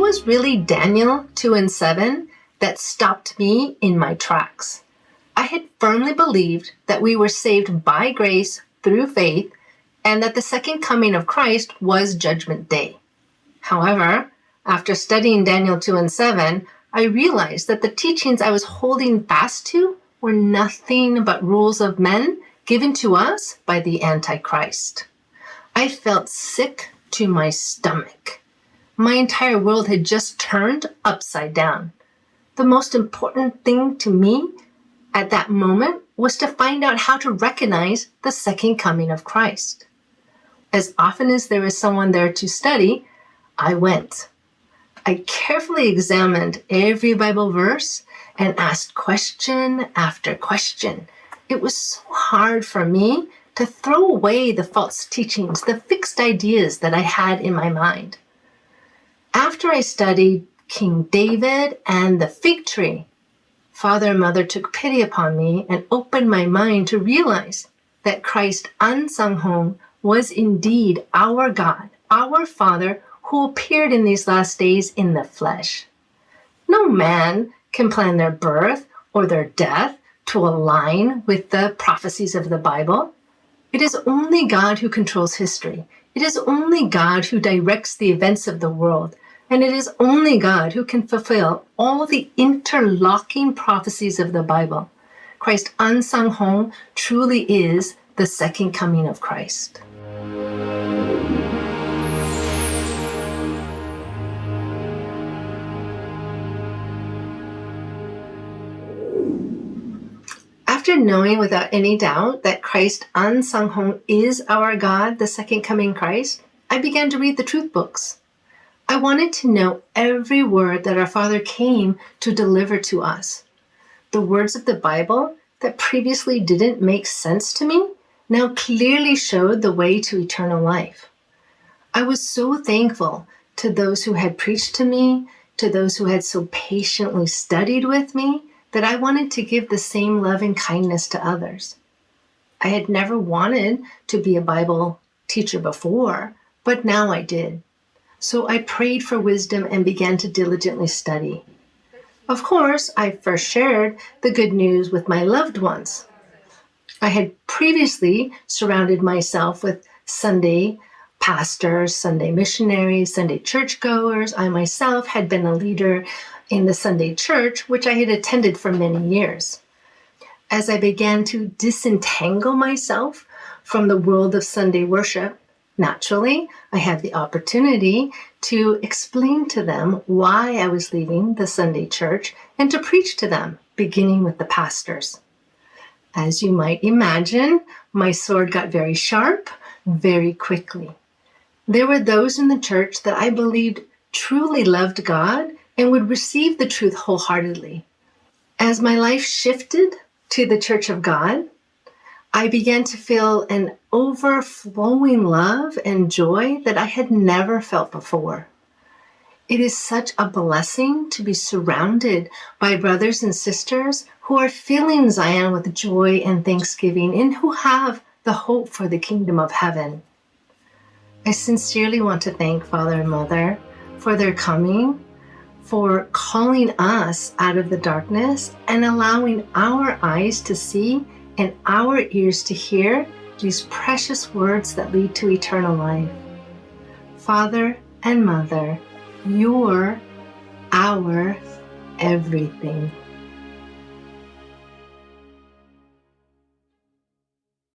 was really Daniel 2 and 7 that stopped me in my tracks. I had firmly believed that we were saved by grace through faith and that the second coming of Christ was Judgment Day. However, after studying Daniel 2 and 7, I realized that the teachings I was holding fast to were nothing but rules of men given to us by the Antichrist. I felt sick to my stomach. My entire world had just turned upside down. The most important thing to me at that moment was to find out how to recognize the second coming of Christ. As often as there was someone there to study, I went. I carefully examined every Bible verse and asked question after question. It was so hard for me to throw away the false teachings, the fixed ideas that I had in my mind. After I studied King David and the fig tree, Father and Mother took pity upon me and opened my mind to realize that Christus Ahnsahnghong was indeed our God, our Father, who appeared in these last days in the flesh. No man can plan their birth or their death to align with the prophecies of the Bible. It is only God who controls history. It is only God who directs the events of the world. And it is only God who can fulfill all the interlocking prophecies of the Bible. Christus Ahnsahnghong truly is the second coming of Christ. After knowing without any doubt that Christus Ahnsahnghong is our God, the second coming Christ, I began to read the truth books. I wanted to know every word that our Father came to deliver to us. The words of the Bible that previously didn't make sense to me now clearly showed the way to eternal life. I was so thankful to those who had preached to me, to those who had so patiently studied with me, that I wanted to give the same love and kindness to others. I had never wanted to be a Bible teacher before, but now I did. So I prayed for wisdom and began to diligently study. Of course, I first shared the good news with my loved ones. I had previously surrounded myself with Sunday pastors, Sunday missionaries, Sunday churchgoers. I myself had been a leader in the Sunday church, which I had attended for many years. As I began to disentangle myself from the world of Sunday worship, naturally, I had the opportunity to explain to them why I was leaving the Sunday church and to preach to them, beginning with the pastors. As you might imagine, my sword got very sharp very quickly. There were those in the church that I believed truly loved God and would receive the truth wholeheartedly. As my life shifted to the Church of God, I began to feel an overflowing love and joy that I had never felt before. It is such a blessing to be surrounded by brothers and sisters who are filling Zion with joy and thanksgiving and who have the hope for the kingdom of heaven. I sincerely want to thank Father and Mother for their coming, for calling us out of the darkness and allowing our eyes to see and our ears to hear these precious words that lead to eternal life. Father and Mother, you're our everything.